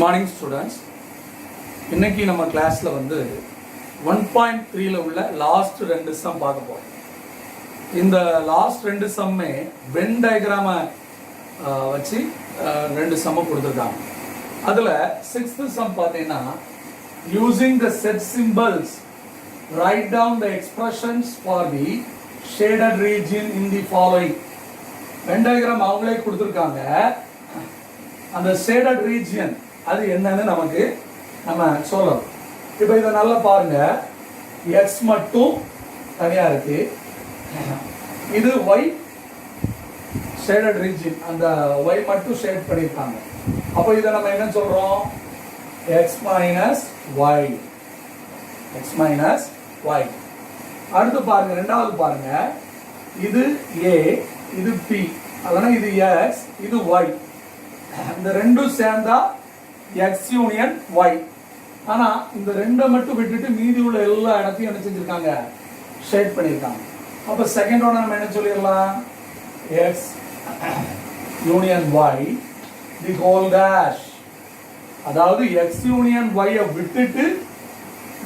Good morning students. இன்னைக்கு நம்ம கிளாஸில் வந்து 1.3ல உள்ள லாஸ்ட் ரெண்டு சம் பார்க்க போகிறோம். இந்த லாஸ்ட் ரெண்டு சம்மே வென் டயக்ராமை வச்சு ரெண்டு சம்மை கொடுத்துருக்காங்க. அதில் 6th சம் பார்த்தீங்கன்னா using the set symbols write down the expressions for the shaded region in the following. Venn diagram அவங்களே கொடுத்துருக்காங்க. அந்த ஷேடட் ரீஜியன் அது என்னன்னு நம்ம சொல்லணும். இப்போ இதை நல்லா பாருங்க. எக்ஸ் மட்டும் தனியா இருக்கு, இது ஒய் ஷேடட் ரீஜியன், அந்த ஒய் மட்டும் ஷேட் பண்ணியிருக்காங்க. அப்போ இதை நம்ம என்ன சொல்றோம்? X minus Y, X minus Y. அடுத்து பாருங்க, ரெண்டாவது பாருங்க, இது ஏ இது பி, அதனால இது எக்ஸ் இது ஒய். இந்த ரெண்டும் சேர்ந்தா எக்ஸ் யூனியன் ஒய். ஆனா இந்த ரெண்டை மட்டும் விட்டுட்டு மீதி உள்ள எல்லா இடத்தையும் என்ன செஞ்சிருக்காங்க? ஷேட் பண்ணியிருக்காங்க. அப்ப செகண்ட் ஒன் நம்ம என்ன சொல்லிடலாம்? X union Y the whole dash. அதாவது எக்ஸ் யூனியன் ஒய்யை விட்டுட்டு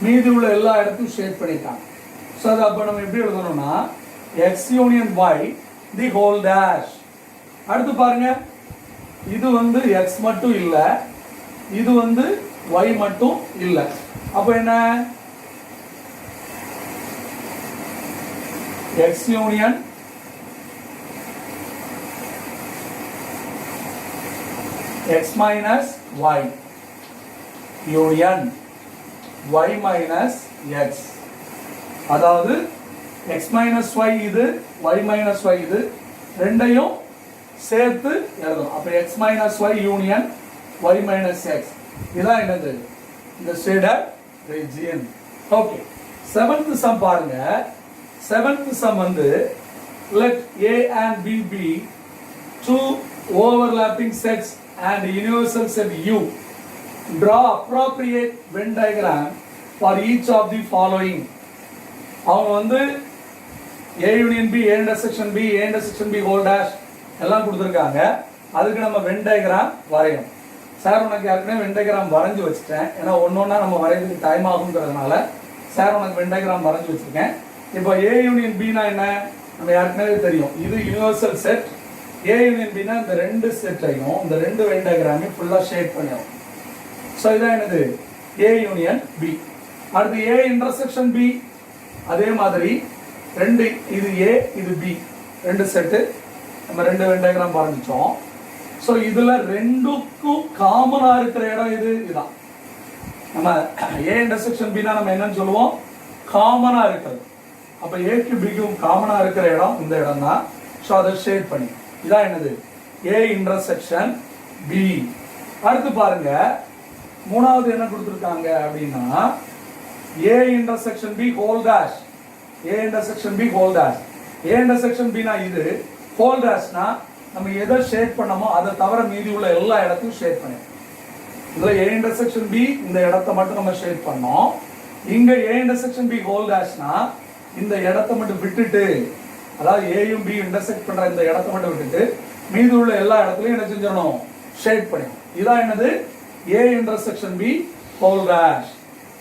மீதி உள்ள எல்லா இடத்தையும் ஷேட் பண்ணியிருக்காங்க. ஸோ அது அப்போ நம்ம எப்படி எழுதணும்னா X union Y the whole dash. அடுத்து பாருங்க, இது வந்து எக்ஸ் மட்டும் இல்லை, இது வந்து y மட்டும் இல்லை. அப்ப என்ன? x union x minus y union y minus x. அதாவது x மைனஸ் y இது, y மைனஸ் y இது, ரெண்டையும் சேர்த்து எழுதணும். அப்ப x minus y union y minus x. இதான் என்னது? இந்த shaded region. Okay, 7th some பாருங்க. 7th சம் வந்து let a and b be two overlapping sets and universal set u. Draw appropriate Venn diagram for each of the following. அவங்க வந்து a union b, a intersection b, a intersection b whole dash எல்லாம் கொடுத்துருக்காங்க. அதுக்கு நம்ம Venn diagram வரையணும். Sir உனக்கு ஏற்கனவே Venn diagram வரைஞ்சி வச்சுட்டேன், ஏன்னா ஒன்னொன்னா நம்ம வரைகிறதுக்கு டைம் ஆகுங்கிறதுனால சார் உனக்கு வென் டயக்ராம் வரைஞ்சி வச்சிருக்கேன். இப்போ ஏ யூனியன் பினா என்ன நம்ம ஏற்கனவே தெரியும். இது யூனிவர்சல் செட். ஏ யூனியன் பினா இந்த ரெண்டு செட்டையும் இந்த ரெண்டு வென் டயக்ராமையும் ஃபுல்லா ஷேட் பண்ணிடும். ஸோ இதான் என்னது? A union B. அடுத்து ஏ இன்டர்செக்ஷன் பி, அதே மாதிரி ரெண்டு, இது ஏ இது பி, ரெண்டு செட்டு நம்ம ரெண்டு வென் டயக்ராம் வரைஞ்சிச்சோம். ஸோ இதுல ரெண்டுக்கும் காமனா இருக்கிற இடம் இது, இதுதான். நம்ம ஏ இன்டர்செக்ஷன் பினா நம்ம என்னன்னு சொல்லுவோம்? காமனா இருக்கிறது. அப்ப ஏக்கு பிக்கும் காமனா இருக்கிற இடம் இந்த இடம் தான். ஸோ அதை ஷேட் பண்ணி இதான் என்னது? A intersection B. அடுத்து பாருங்க, மூணாவது என்ன கொடுத்துருக்காங்க அப்படின்னா A intersection B whole dash. A intersection B whole dash. A intersection பினா இது, ஹோல் டேஷ்னா நம்ம எதை ஷேட் பண்ணமோ அதை தவிர மீதி உள்ள எல்லா இடத்தையும் ஷேட் பண்ணிடும். இதுல ஏ இன்டர்செக்ஷன் பி இந்த இடத்தை மட்டும் நம்ம ஷேட் பண்ணோம். இங்க ஏ இன்டர்செக்ஷன் பி ஹோல் டேஷ்னா இந்த இடத்தை மட்டும் விட்டுட்டு, அதாவது ஏயும் பி இன்டர்செக்ட் பண்ற இந்த இடத்தை மட்டும் விட்டுட்டு மீதி உள்ள எல்லா இடத்துலயும் என்ன செஞ்சிடணும்? ஷேட் பண்ணிடும். இதான் என்னது? A intersection B whole dash.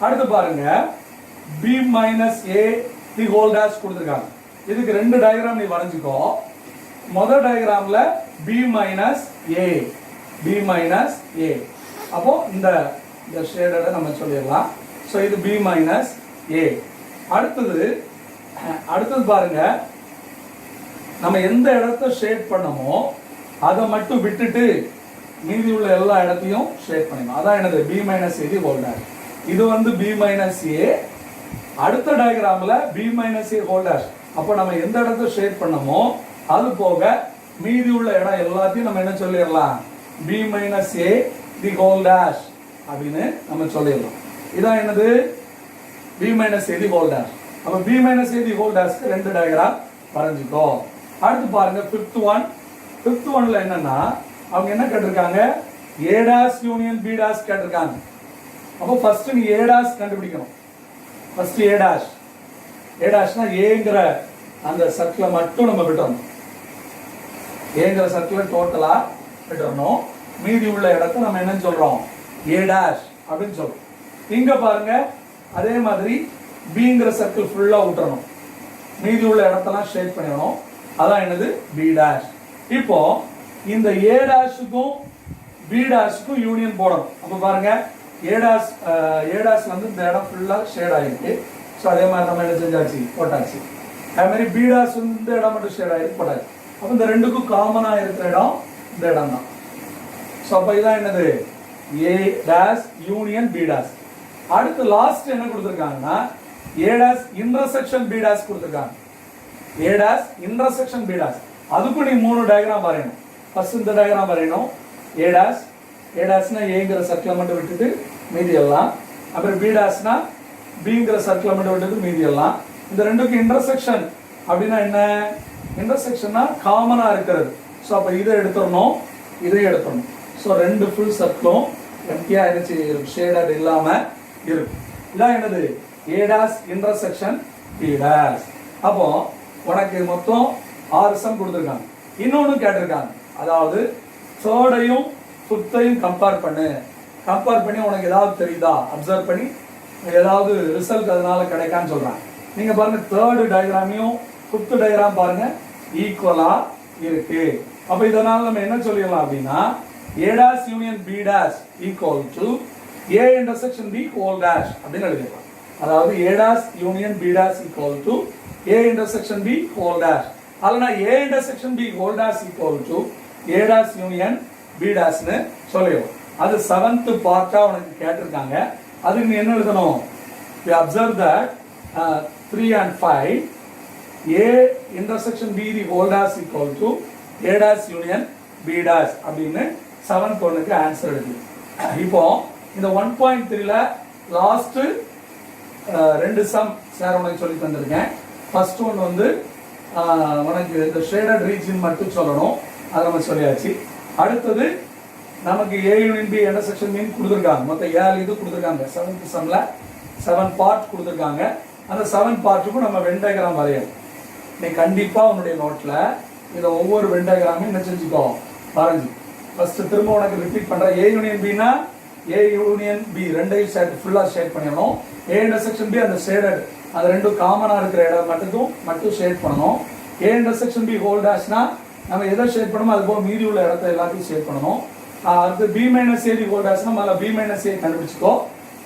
அடுத்து பாருங்க, B minus A the whole dash கொடுத்துருக்காங்க. இதுக்கு ரெண்டு டயக்ராம் நீ வரைஞ்சிக்கோ. முதல் டயக்ராம்ல b minus a, b minus a. அப்போ இந்த ஷேடரை நம்ம சொல்லிடலாம். ஸோ இது b மைனஸ் a. அடுத்தது பாருங்க, நம்ம எந்த இடத்த ஷேட் பண்ணமோ அதை மட்டும் விட்டுட்டு மீதி உள்ள எல்லா இடத்தையும் ஷேட் பண்ணிடணும். அதான் என்னது? b minus a whole dash. இது வந்து b மைனஸ் a. அடுத்த டயக்ராம்ல b minus a whole dash. அப்போ நம்ம எந்த இடத்த ஷேட் பண்ணமோ அது போக மீதி உள்ள இடம் எல்லாத்தையும் நம்ம என்ன சொல்லிடலாம்? b minus a the whole dash அப்படின்னு நம்ம சொல்லிடலாம். இதான் என்னது? b minus a the whole dash. அப்ப b minus a the whole டேஷ்க்கு ரெண்டு டயக்ராம் வரைஞ்சிக்கோ. அடுத்து பாருங்க, 5th ஒன். 5th ஒன்ல என்னன்னா அவங்க என்ன கேட்டிருக்காங்க? a dash union b dash கேட்டிருக்காங்க. அப்போ ஃபர்ஸ்ட் நீ a டாஷ் கண்டுபிடிக்கணும். First a dash. a டாஷ்னா ஏங்கிற அந்த சர்க்கிளை மட்டும் நம்ம விட்டோம். ஏங்கிற சர்க்கிளை டோட்டலா விட்டுறணும். மீதி உள்ள இடத்தை நம்ம என்ன சொல்றோம்? ஏ டேஷ் அப்படின்னு சொல்றோம். இங்க பாருங்க அதே மாதிரி பிங்கிற சர்க்கிள் ஃபுல்லா விட்டுறணும், மீதி உள்ள இடத்தெல்லாம் ஷேட் பண்ணிடணும். அதான் என்னது பி டேஷ். இப்போ இந்த ஏ டேஷுக்கும் பி டேஷுக்கும் யூனியன் போடணும். அப்ப பாருங்க ஏ டேஷ்ல வந்து இந்த இடம் ஃபுல்லா ஷேட் ஆயிருக்கு. ஸோ அதே மாதிரி நம்ம என்ன செஞ்சாச்சு, போட்டாச்சு. அதே மாதிரி பி டேஷ் வந்து இந்த இடம் மட்டும் ஷேட் ஆயிருக்கு, போட்டாச்சு. அப்போ இந்த ரெண்டுக்கும் காமனா இருக்கிற இடம் இந்த இடம் தான். ஸோ அப்போ இதான் என்னது A dash union B dash. அடுத்து லாஸ்ட் என்ன கொடுத்துருக்காங்கன்னா A dash intersection B dash கொடுத்துருக்காங்க. A dash intersection B dash. அதுக்கும் நீ 3 டயக்ராம் வரையணும். ஃபர்ஸ்ட் இந்த டயக்ராம் வரையணும். ஏ டேஷ்னா ஏங்கிற சர்க்கிளை மட்டும் விட்டுட்டு மீதி எல்லாம். அப்புறம் பி டேஷ்னா பிங்கிற சர்க்கிளை மட்டும் விட்டுட்டு மீதி எல்லாம். இந்த ரெண்டுக்கும் இன்டர்செக்ஷன் அப்படின்னா என்ன, இன்டர்செக்ஷன்னா காமனா இருக்கிறது. ஸோ அப்போ இதை எடுத்துடணும், இதை எடுத்துடணும். ஸோ 2 ஃபுல் சர்க்கிளும் எம்டியா இருந்துச்சு, ஷேடட் இல்லாம இருக்கு. இதான் என்னது A dash intersection B dash. அப்போ உனக்கு மொத்தம் 6 சம் கொடுத்துருக்காங்க. இன்னொன்னு கேட்டிருக்காங்க, அதாவது தேர்டையும் ஃபிஃப்த்தையும் கம்பேர் பண்ணி உனக்கு ஏதாவது தெரியுதா, அப்சர்வ் பண்ணி ஏதாவது ரிசல்ட் அதனால கிடைக்கான்னு சொல்றாங்க. நீங்க பாருங்க தேர்டு டயக்ராமையும் ஃபிஃப்த் டயக்ராம் பாருங்க ஈக்குவலா இருக்கு. அப்ப இதனால நம்ம என்ன சொல்லிடலாம் அப்படின்னா A dash union B dash equal to A intersection B whole dash அப்படின்னு எழுதிடலாம். அதாவது A dash union B dash equal to A intersection B whole dash. அல்லனா A intersection B whole dash equal to A dash union B டேஷ்னு சொல்லிடுவோம். அது 7th பார்ட்டா உனக்கு கேட்டிருக்காங்க. அதுக்கு நீ என்ன எழுதணும், we observe that 3 and 5 a intersection b the whole dash equal to a dash union b dash அப்படின்னு 7th ஒன்னுக்கு ஆன்சர் எழுது. இப்போ இந்த 1.3ல லாஸ்ட் 2 சம் சார் உனக்கு சொல்லி தந்திருக்கேன். ஃபர்ஸ்ட் ஒன் வந்து உனக்கு இந்த ஷேடட் ரீஜன் மட்டும் சொல்லணும், அதை நம்ம சொல்லியாச்சு. அடுத்தது நமக்கு ஏ யூனியன் பி இன்டர்செக்ஷன் மீன் கொடுத்துருக்காங்க. மொத்தம் 7 இது கொடுத்துருக்காங்க. 7th சம்ல 7 பார்ட் கொடுத்துருக்காங்க. அந்த 7 பார்ட்டுக்கும் நம்ம வென் டயக்ராம் வரையணும். நீ கண்டிப்பா உன்னுடைய நோட்ல இந்த ஒவ்வொரு வென் டயக்ராமையும் என்ன செஞ்சுக்கோ, வரைஞ்சி. ஃபர்ஸ்ட் திரும்ப உனக்கு ரிப்பீட் பண்ற, ஏ யூனியன் பினா ஏ யூனியன் பி ரெண்டையும் ஷேட் ஃபுல்லா ஷேட் பண்ணிடணும். ஏ இன்டர்செக்ஷன் பி அந்த ஷேடட் அது ரெண்டும் காமனா இருக்கிற இடம் மட்டும் ஷேட் பண்ணணும். ஏ இன்டர்செக்ஷன் பி ஹோல் டேஷ்னா நம்ம எதை ஷேட் பண்ணணுமோ அது போக மீதி உள்ள இடத்த எல்லாத்தையும் ஷேட் பண்ணணும். அடுத்து B minus A the whole டேஷ்னா மேலே பி மைனஸ் ஏ கண்டுபிடிச்சிக்கோ.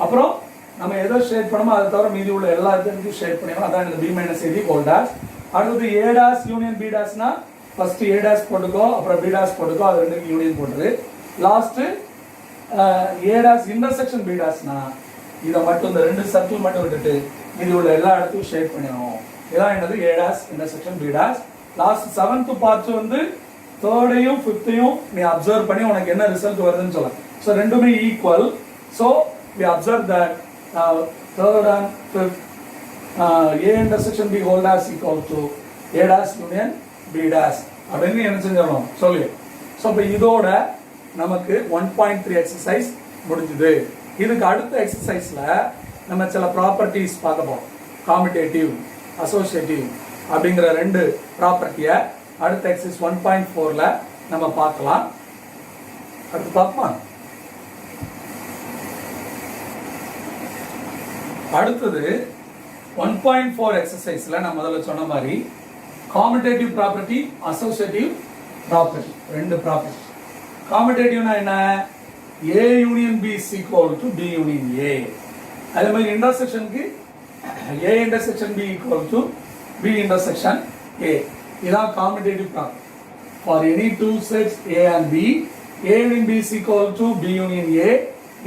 அப்புறம் நம்ம எதை ஷேட் பண்ணணுமோ அதை தவிர மீதி உள்ள எல்லா இடத்தையும் ஷேட் பண்ணிடணும். அதான் இந்த B minus A the whole dash. அடுத்தது ஏ டேஷ் யூனியன் பி டேஷ்னா ஃபர்ஸ்ட் ஏ டேஷ் போட்டுக்கோ, அப்புறம் பி டேஷ் போட்டுக்கோ, அது ரெண்டுக்கும் யூனியன் போட்டுரு. Last A dash intersection B டேஷ்னா இதை மட்டும் இந்த 2 சர்க்கிள் மட்டும் விட்டுட்டு இது உள்ள எல்லா இடத்தையும் ஷேட் பண்ணிடணும். இதான் என்னது A dash intersection B dash. Last 7th part வந்து தேர்டையும் ஃபிஃப்த்தையும் நீ அப்சர்வ் பண்ணி உனக்கு என்ன ரிசல்ட் வருதுன்னு சொல்லலாம். ஸோ ரெண்டுமே equal. So we observe that third and fifth A intersection B whole dash equal to A dash union B dash அப்படின்னு என்ன செஞ்சிடணும் சொல்லி. ஸோ இப்போ இதோட நமக்கு 1.3 எக்ஸசைஸ் முடிஞ்சுது. இதுக்கு அடுத்த எக்ஸசைஸ்ல நம்ம சில ப்ராப்பர்ட்டிஸ் பார்க்க போறோம். காமிடேட்டிவ், அசோசியேட்டிவ் அப்படிங்கிற 2 ப்ராப்பர்ட்டியை அடுத்த எக்ஸசைஸ் 1.4ல நம்ம பார்க்கலாம். அடுத்து பார்ப்போம். அடுத்தது 1.4 எக்ஸசைஸ்ல நான் முதல்ல சொன்ன மாதிரி commutative property, associative property, 2 property. காமிடேட்டிவ்னா என்ன, A union B is equal to B union A. அதே மாதிரி இன்டர்செக்ஷனுக்கு A intersection B equal to B intersection A. இதான் commutative property. For any two sets A and B, A union B is equal to B union A,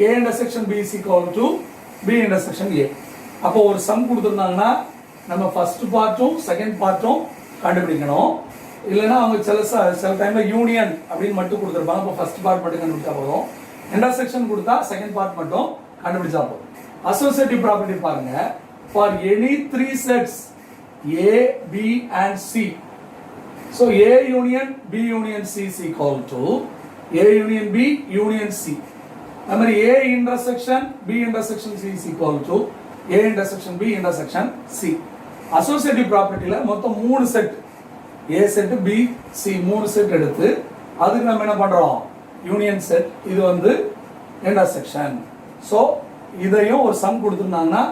A intersection B is equal to B intersection A. அப்போ ஒரு some கொடுத்துருந்தாங்கன்னா நம்ம first பார்ட்டும் second பார்ட்டும் கண்டுபிடிக்கணும். இல்லைன்னா அவங்க சில டைம்ல யூனியன் அப்படின்னு மட்டும் கொடுத்துருப்பாங்க. அப்போ ஃபர்ஸ்ட் பார்ட் மட்டும் கண்டுபிடிச்சா போதும். இன்டர்செக்ஷன் கொடுத்தா செகண்ட் பார்ட் மட்டும் கண்டுபிடிச்சா போதும். அசோசியேட்டிவ் ப்ராப்பர்ட்டி பாருங்க. For any 3 sets A, B and C, so A union B union C is equal to A union B union C. அதே மாதிரி A intersection B intersection C is equal to A intersection B intersection C. Associative ப்ராப்பர்ட்டில மொத்தம் 3 set, A set B C 3 set எடுத்து அதுக்கு நம்ம என்ன பண்றோம், union set. இது வந்து இன்டர்செக்ஷன். ஸோ இதையும் ஒரு சம் கொடுத்துருந்தாங்கன்னா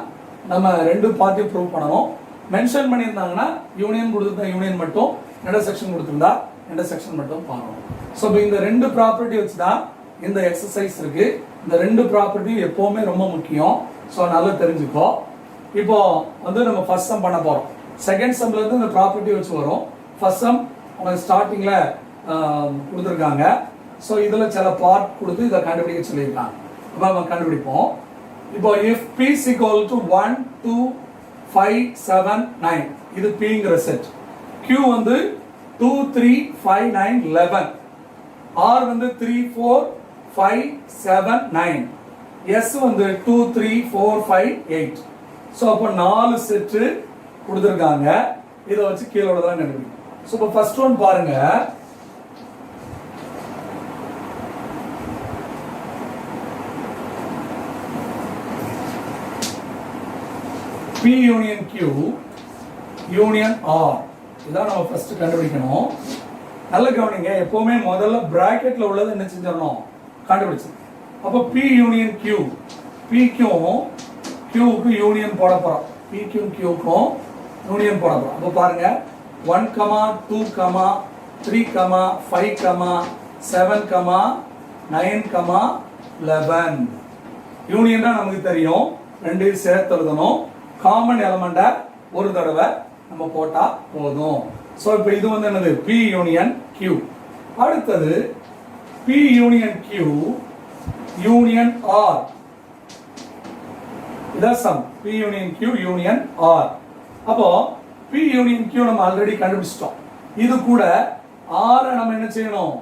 நம்ம ரெண்டு பார்ட்டியும் ப்ரூவ் பண்ணணும். மென்ஷன் பண்ணியிருந்தாங்கன்னா யூனியன் கொடுத்துருந்தா யூனியன் மட்டும், இன்டர்செக்ஷன் கொடுத்துருந்தா இன்டர்செக்ஷன் மட்டும் பார்க்கணும். ஸோ இப்போ இந்த ரெண்டு ப்ராப்பர்ட்டி வச்சு தான் இந்த எக்ஸசைஸ் இருக்கு. இந்த ரெண்டு ப்ராப்பர்ட்டியும் எப்பவுமே ரொம்ப முக்கியம். ஸோ நல்லா தெரிஞ்சுக்கோ. இப்போ வந்து நம்ம ஃபர்ஸ்ட் சம் பண்ண போறோம். செகண்ட் சம்ல இருந்து இந்த ப்ராப்பர்ட்டி வச்சு வரும். ஃபர்ஸ்ட் சம் உங்களுக்கு ஸ்டார்டிங்ல கொடுத்துருக்காங்க. ஸோ இதுல சில பார்ட் கொடுத்து இதை கண்டுபிடிக்க சொல்லியிருக்காங்க. அப்போ நம்ம கண்டுபிடிப்போம். இப்போ if p is equal to 1 2 5 7 9 இது pங்கிற செட். q வந்து 2 3 5 9 11. r வந்து 3 4 5 7 9. s வந்து 2 3 4 5 8. ஸோ அப்போ 4 செட்டு கொடுத்துருக்காங்க. இதை வச்சு கீழே உள்ளதெல்லாம் கண்டுபிடிக்கும். ஸோ இப்போ ஃபர்ஸ்ட் ஒன் பாருங்க. P union Q union R இதான் நம்ம ஃபர்ஸ்ட் கண்டுபிடிக்கணும். நல்ல கவனிங்க, எப்பவுமே முதல்ல பிராக்கெட்ல உள்ளது என்ன செஞ்சிடணும், கண்டுபிடிச்சு. அப்போ P union Q, PQம் Qக்கு யூனியன் போட போறோம். PQம் Qக்கும் யூனியன் போட போறோம். அப்போ பாருங்க 1 2 3 5 7 9 11 யூனியன் தான் நமக்கு தெரியும். ரெண்டையும் சேர்த்து எழுதணும். காமன் எலமெண்ட ஒரு தடவை நம்ம போட்டா போதும். சோ இப்போ இது வந்து என்னது, P யூனியன் Q. அடுத்தது P union Q union R. இதான் sum. P union Q union R. அப்போ P யூனியன் Q நம்ம ஆல்ரெடி கண்டுபிடிச்சிட்டோம். இது கூட R நம்ம என்ன செய்யணும்,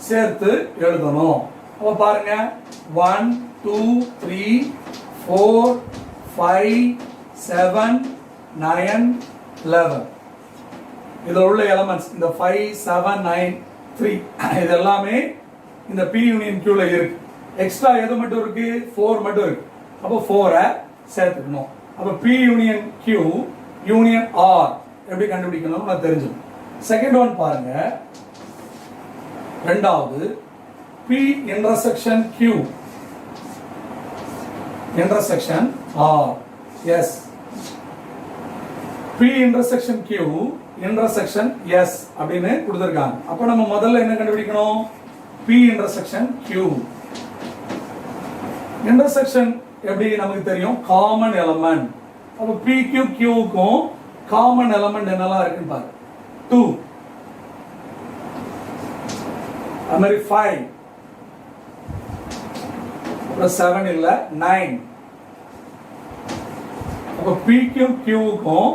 சேர்த்து எழுதணும். அப்போ பாருங்க 1 2 3 4 5 7 9 11. இதுல உள்ள எலிமெண்ட்ஸ் இந்த 5 7 9 3 இது எல்லாமே இந்த P யூனியன் Q ல இருக்கு. எக்ஸ்ட்ரா எது மட்டும் இருக்கு, 4 மட்டும் இருக்கு. அப்போ 4 சேர்த்துக்கணும். அப்போ P union Q union R எப்படி கண்டுபிடிக்கணும் நான் தெரிஞ்சுக்கணும். செகண்ட் ஒன் பாருங்க. ரெண்டாவது P intersection Q intersection R. Yes. P intersection Q intersection S அப்படின்னு கொடுத்திருக்காங்க. அப்ப நம்ம முதல்ல என்ன கண்டுபிடிக்கணும், P intersection Q. intersection எப்படி நமக்கு தெரியும், காமன் எலிமெண்ட். அப்ப PQ Qக்கும் காமன் எலிமெண்ட் என்னெல்லாம் இருக்குன்னு பாருங்க. 2 அது மாதிரி 5 அப்புறம் 7 இல்ல 9. அப்ப PQ Qக்கும்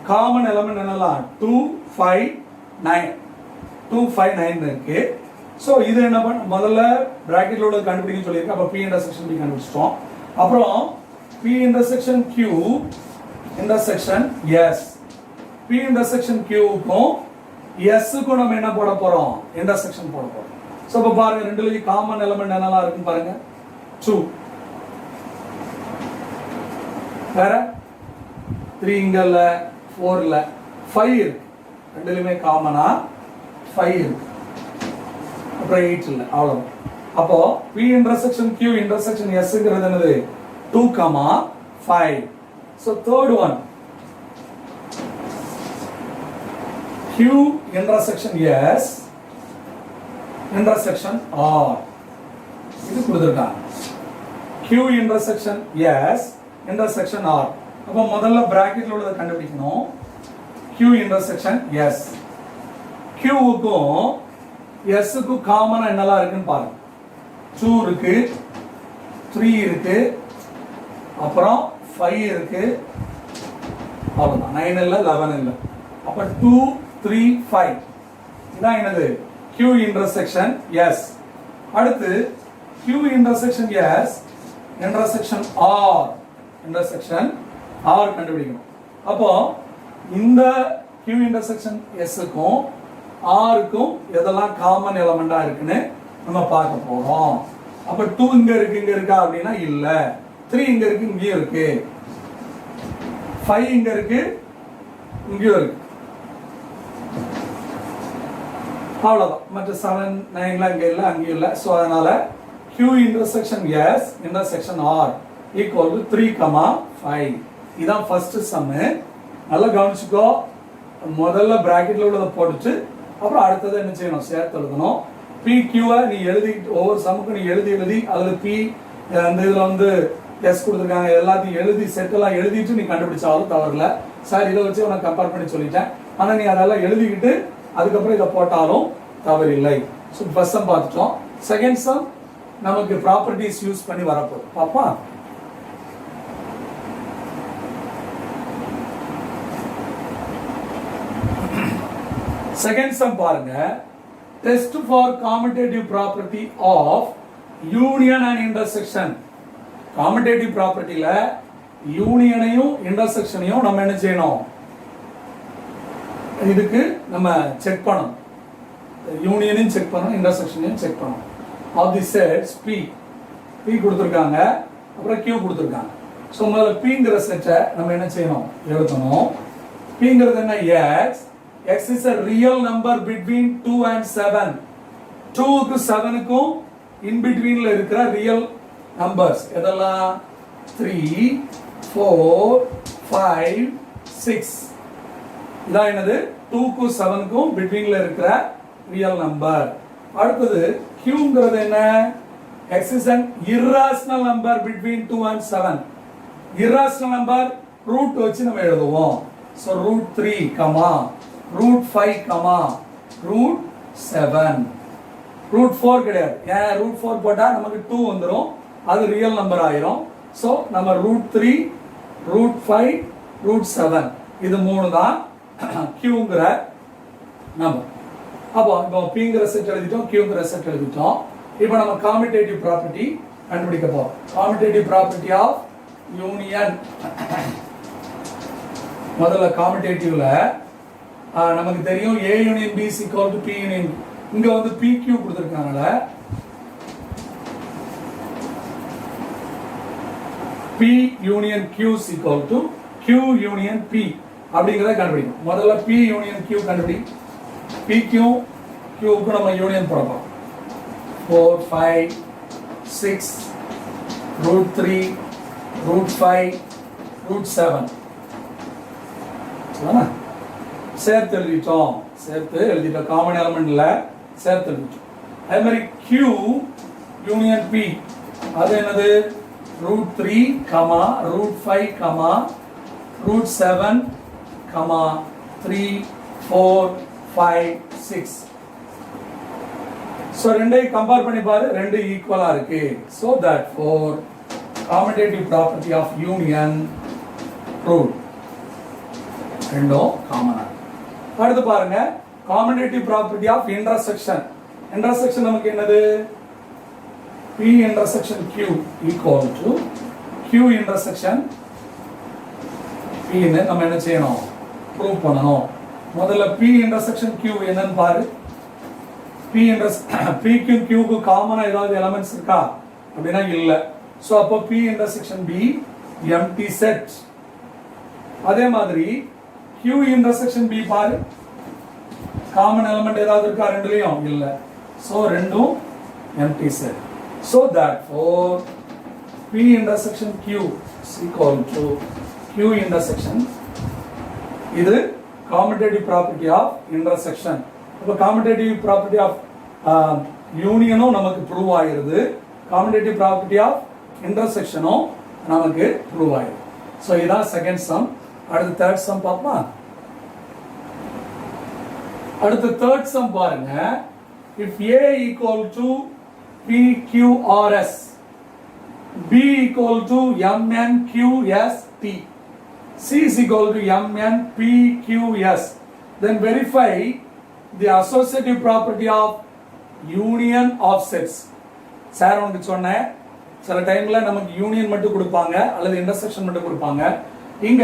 காமன் எலிமெண்ட் என்னலாம் 2 5 9 2 5 9 இருக்கு. சோ இது என்ன பண்ண, முதல்ல பிராக்கெட்ல உள்ள கண்டுபிடிக்க சொல்லிருக்கு. அப்ப P இன்டர்செக்ஷன் P கண்டுபிடிச்சிட்டோம். அப்புறம் P intersection Q intersection S. P இன்டர்செக்ஷன் Qக்கும் S க்கும் நம்ம என்ன போட போறோம், இன்டர்செக்ஷன் போட போறோம். சோ அப்ப பாருங்க ரெண்டுலயும் காமன் எலிமெண்ட் என்னலாம் இருக்குன்னு பாருங்க. 2 வேற 3 இங்க இல்ல, 4 இல்ல, 5 இருக்கு. ரெண்டுலயுமே காமனா 5 இருக்கு. அப்புறம் 8 இல்ல, அவ்வளவு. அப்போ P இன்டர்செக்ஷன் Q இன்டர்செக்ஷன் Sங்கிறது என்னது, 2 5. So third one Q intersection S intersection R. இது கொடுத்திருக்காங்க. Q intersection S intersection R. அப்ப முதல்ல பிராக்கெட்ல உள்ளத கண்டுபிடிக்கணும். Q intersection S. Q க்கும் S க்கும் காமனா என்னலாம் இருக்குன்னு பாருங்க. 2 இருக்கு, 3 இருக்கு, அப்புறம் 5 இருக்கு, அவ்வளவுதான். 9 இல்ல 11 இல்ல. அப்ப 2 3 5 இதான் என்னது, Q intersection S. அடுத்து Q intersection S intersection R கண்டுபிடிக்கணும். அப்போ இந்த Q intersection S க்கும் R க்கும் எதெல்லாம் காமன் எலிமெண்டா இருக்குன்னு நம்ம பார்க்க போறோம். அப்ப 2 இங்க இருக்கா அப்படின்னா இல்ல, 3 இங்க இருக்கு, இங்கேயும் இருக்கு, 5 இங்க இருக்கு, இங்கேயும் இருக்கு, அவ்வளவுதான். மற்ற 7 9 இங்க இல்ல, அங்கேயும் இல்ல. சோ அதனால Q intersection S intersection R equal to 3, 5. இதான் ஃபர்ஸ்ட் சம். நல்லா கவனிச்சுக்கோ. முதல்ல பிராக்கெட்ல உள்ளதை போட்டுட்டு அப்புறம் அடுத்தது என்ன செய்யணும், சேர்த்து எழுதணும். PQ நீ எழுதி ஒவ்வொரு சமுக்கு நீ எழுதி அதுல P அந்த இதுல வந்து S கொடுத்துருக்காங்க எல்லாத்தையும் எழுதி செட்டெல்லாம் எழுதிட்டு நீ கண்டுபிடிச்சாலும் தவறில்ல. சார் இதை வச்சு உனக்கு கம்பேர் பண்ணி சொல்லிட்டேன், ஆனா நீ அதெல்லாம் எழுதிக்கிட்டு அதுக்கப்புறம் இதை போட்டாலும் தவறில்லை. ஸோ ஃபர்ஸ்ட் சம் பார்த்துட்டோம். செகண்ட் சம் நமக்கு ப்ராப்பர்ட்டிஸ் யூஸ் பண்ணி வரப்போகுது. பாப்பா செகண்ட் சம் பாருங்க. Test for commutative property of union and intersection. Commutative ப்ராப்பர்ட்டில யூனியனையும் இன்டர்செக்ஷனையும் நம்ம என்ன செய்யணும், இதுக்கு நம்ம செக் பண்ணணும். யூனியனையும் செக் பண்ணணும், இன்டர்செக்ஷனையும் செக் பண்ணணும். ஆஃப் தி செட்ஸ் P கொடுத்துருக்காங்க, அப்புறம் Q கொடுத்துருக்காங்க. ஸோ முதல்ல Pங்கிற செட்டை நம்ம என்ன செய்யணும், எழுதணும். Pங்கிறது என்ன, X is a real number between 2 and 7. 2க்கு 7க்கும் in betweenல இருக்கிற real numbers எதெல்லாம் 3, 4, 5, 6. இதான் என்னது, 2க்கும் 7க்கும் betweenல இருக்கிற real number. அடுத்தது Qங்கிறது என்ன, X is an irrational number between 2 and 7. irrational number root வச்சு நம்ம எழுதுவோம். so root 3, root 5, root 7. root 4 கிடையாது. ஏன் root 4 போட்டா நமக்கு 2 வந்துரும், அது ரியல் நம்பர் ஆயிரும். சோ நம்ம root 3, root 5, root 7 இது மூணு தான் Qங்கிற நம்பர். அப்போ இப்போ Pங்கிற செட் எழுதிட்டோம், Qங்கிற செட் எழுதிட்டோம். இப்போ நம்ம காமிடேட்டிவ் ப்ராப்பர்ட்டி கண்டுபிடிக்க போறோம். Commutative property of union. முதல்ல காமிடேட்டிவ்ல நமக்கு தெரியும் A union B is equal to P union. இங்க வந்து PQ கொடுத்திருக்காங்கல, P union Q is equal to Q union P அப்படிங்கறத கண்டுபிடிக்கணும். முதல்ல P union Q கண்டுபிடி. PQ Qக்கு நம்ம யூனியன் போடலாம். 4, 5, 6, root 3, root 5, root 7. சரியா? சேர்த்து எழுதிட்டோம். காமன் எலிமெண்ட்ல சேர்த்து எழுதிட்டோம். அதே மாதிரி Q யூனியன் P அது என்னது, root 3, root 5, root 7, 3, 4, 5, 6. so ரெண்டையும் கம்பேர் பண்ணி பாரு, ரெண்டு ஈக்குவலா இருக்கு. so therefore commutative property of union proved. ரெண்டும் காமனா. அடுத்து பாருங்க commutative property of intersection. intersection நமக்கு என்னது, P intersection Q equal to Q intersection P ன்னு நம்ம என்ன செய்யணும், ப்ரூவ் பண்ணணும். முதல்ல P intersection Q என்னன்னு பாரு. P Q க்கு காமனா ஏதாவது எலிமெண்ட்ஸ் இருக்கா அப்படினா இல்ல. சோ அப்போ P intersection B empty set. அதே மாதிரி Q intersection B பாரு, காமன் எலிமெண்ட் ஏதாவது இருக்கா ரெண்டுலயும் இல்ல. சோ ரெண்டும் empty set. so therefore P intersection Q is equal to Q intersection. இது commutative property of intersection. அப்ப commutative property of யூனியனும் நமக்கு ப்ரூவ் ஆயிருது, commutative property of intersectionும் நமக்கு ப்ரூவ் ஆயிருது. சோ இதான் செகண்ட் சம். அடுத்து தேர்ட் சம் பாப்போமா. அடுத்து தேர்ட் சம் பாருங்க. if A equal to PQRS, B equal to MNQST, C is equal to MNPQS, then verify the associative property of union of sets. Sir உனக்கு சொன்னேன், சில டைம்ல நமக்கு யூனியன் மட்டும் கொடுப்பாங்க அல்லது இன்டர்செக்ஷன் மட்டும் கொடுப்பாங்க. இங்க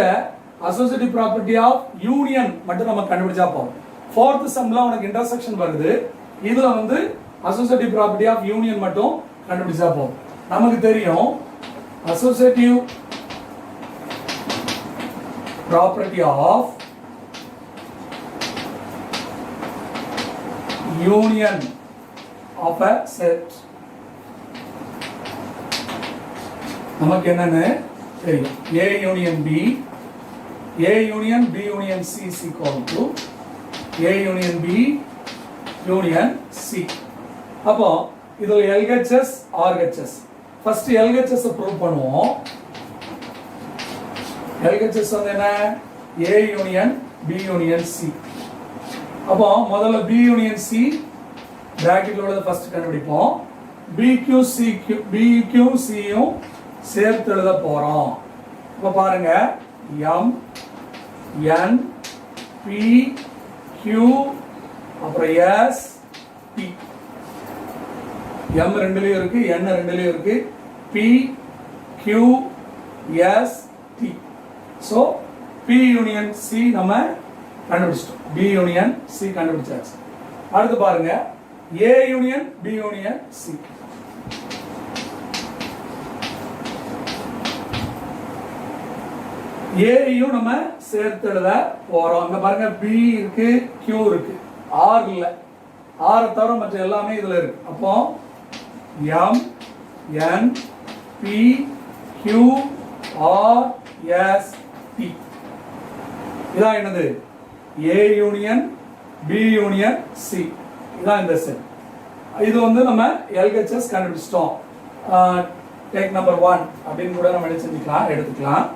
அசோசியேட்டிவ் ப்ராப்பர்ட்டி ஆஃப் யூனியன் மட்டும் நம்ம கண்டுபிடிச்சா போதும். ஃபோர்த் சம்ல உனக்கு இன்டர்செக்ஷன் வருது, இதுல வந்து அசோசியேட்டிவ் ப்ராப்பர்ட்டி ஆஃப் யூனியன் மட்டும் கண்டுபிடிச்சா போதும். நமக்கு தெரியும் associative property of union of a set நமக்கு என்னன்னு தெரியும். A union B, A union B union C is equal to A union B union C. அப்போ இது LHS RHS. First LHS prove பண்ணுவோம். LHS வந்து என்ன? A union B union C. அப்போ முதல்ல B union C பிராக்கெட்ல உள்ளத ஃபர்ஸ்ட் கண்டுபிடிப்போம். BQ C யும் சேர்த்து எழுத போறோம். இப்ப பாருங்க M N P Q அப்புறம் S T. M ரெண்டுலயும் இருக்கு, N ரெண்டுலயும் இருக்கு, P Q S T. So P union C நம்ம கண்டுபிடிச்சிட்டோம். B union C கண்டுபிடிச்சாச்சு. அடுத்து பாருங்க A union B union C. A யும் நம்ம சேர்த்து எழுத போறோம். இங்க பாருங்க B இருக்கு, Q இருக்கு, R இல்ல. R தவிர மற்ற எல்லாமே இதுல இருக்கு. அப்போ M N P Q R S T. இதான் என்னது? A union B union C. இதான் இந்த செட். இது வந்து நம்ம LHS கண்டுபிடிச்சிட்டோம். டேக் நம்பர் 1 அப்படின்னு கூட நம்ம எடுத்துக்கலாம்.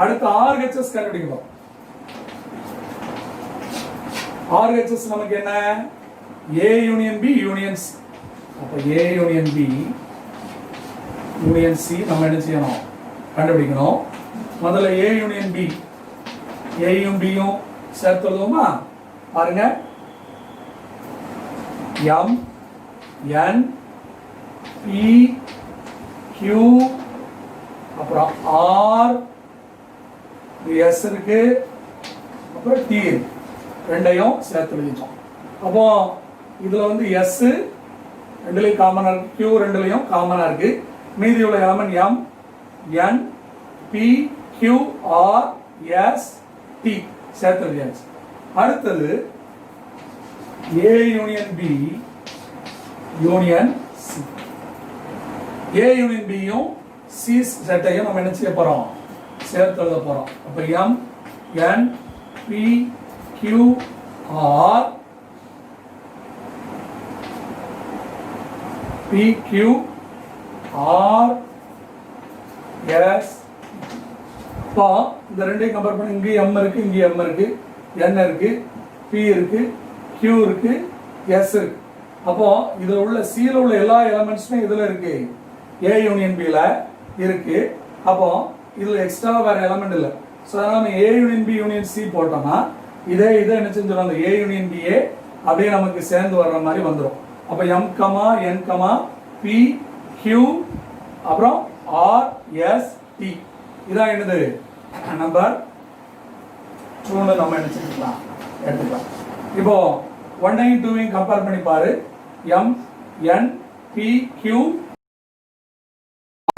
அடுத்து RHS கண்டுபிடிக்கணும். RHS நமக்கு என்ன? A union B union C. அப்ப A union B union C நம்ம என்ன செய்யணும்? கண்டுபிடிக்கணும். முதல்ல A யூனியன் B, A யும் B யும் சேர்த்து எழுதுவோமா? பாருங்க M N P Q அப்புறம் R S இருக்கு, அப்புறம் T ரெண்டையும் சேர்த்து எழுதிட்டோம். அப்போ இதுல வந்து S ரெண்டுலயும் காமனா இருக்கு, Q ரெண்டுலயும் காமனா இருக்கு. மீதி உள்ள element M N P Q R S T சேர்த்து எழுதியாச்சு. அடுத்தது A union B union C. A union B யும் C செட்டையும் நம்ம என்ன செய்ய போறோம்? சேர்த்து எழுத போறோம். அப்ப M N P Q R P Q R S. இப்போ இந்த ரெண்டையும் கம்பேர் பண்ணி இங்க M இருக்கு, இங்க M இருக்கு, N இருக்கு, P இருக்கு, Q இருக்கு, S இருக்கு. அப்போ இதுல உள்ள C ல உள்ள எல்லா எலிமெண்ட்ஸுமே இதுல இருக்கு, A யூனியன் B ல இருக்கு. அப்போ இதுல எக்ஸ்ட்ரா வேற எலிமெண்ட் இல்ல. சோ அதனால நம்ம A union B union C போட்டோம்னா இதை என்ன செஞ்சிரும்? அந்த A யூனியன் B அப்படியே நமக்கு சேர்ந்து வர்ற மாதிரி வந்துரும். அப்ப M, N, P Q அப்புறம் R S T. இதான் என்னது? நம்பர் 2 நம்ம என்ன செஞ்சுக்கலாம்? எடுத்துக்கலாம். இப்போ 1 2 கம்பேர் பண்ணி பாரு. M N P Q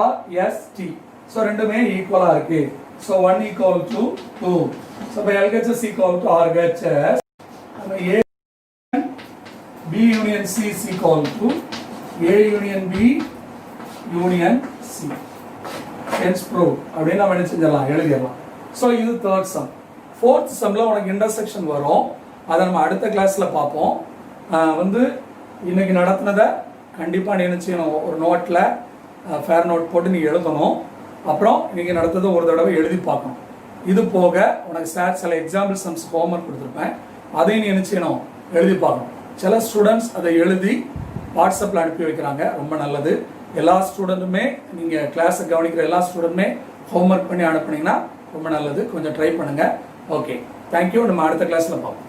R S T. So ரெண்டுமே ஈக்குவலா இருக்கு. So 1 equal to 2. So by LHS equal to RHS. அப்ப A B union C is equal to A union B union C. Hence proved. அப்படியே நம்ம என்ன செஞ்சிடலாம்? எழுதிடலாம். So இது third sum. fourth sumல உனக்கு இன்டர்செக்ஷன் வரும். அதை நம்ம அடுத்த கிளாஸ்ல பார்ப்போம். வந்து இன்னைக்கு நடத்தினதை கண்டிப்பா நீ என்ன செய்யணும்? ஒரு நோட்ல ஃபேர் நோட் போட்டு நீ எழுதணும். அப்புறம் இன்னைக்கு நடத்ததை ஒரு தடவை எழுதி பார்க்கணும். இது போக உனக்கு சார் சில எக்ஸாம்பிள் சம்ஸ் ஹோம்ஒர்க் கொடுத்துருப்பேன், அதையும் நீ என்ன செய்யணும்? எழுதி பார்க்கணும். சில ஸ்டூடெண்ட்ஸ் அதை எழுதி வாட்ஸ்அப்பில் அனுப்பி வைக்கிறாங்க, ரொம்ப நல்லது. எல்லா ஸ்டூடெண்ட்டுமே நீங்கள் கிளாஸை கவனிக்கிற எல்லா ஸ்டூடெண்ட்டுமே ஹோம்ஒர்க் பண்ணி அனுப்புனீங்கன்னா ரொம்ப நல்லது. கொஞ்சம் ட்ரை பண்ணுங்க. Okay, thank you. நம்ம அடுத்த கிளாஸில் பார்ப்போம்.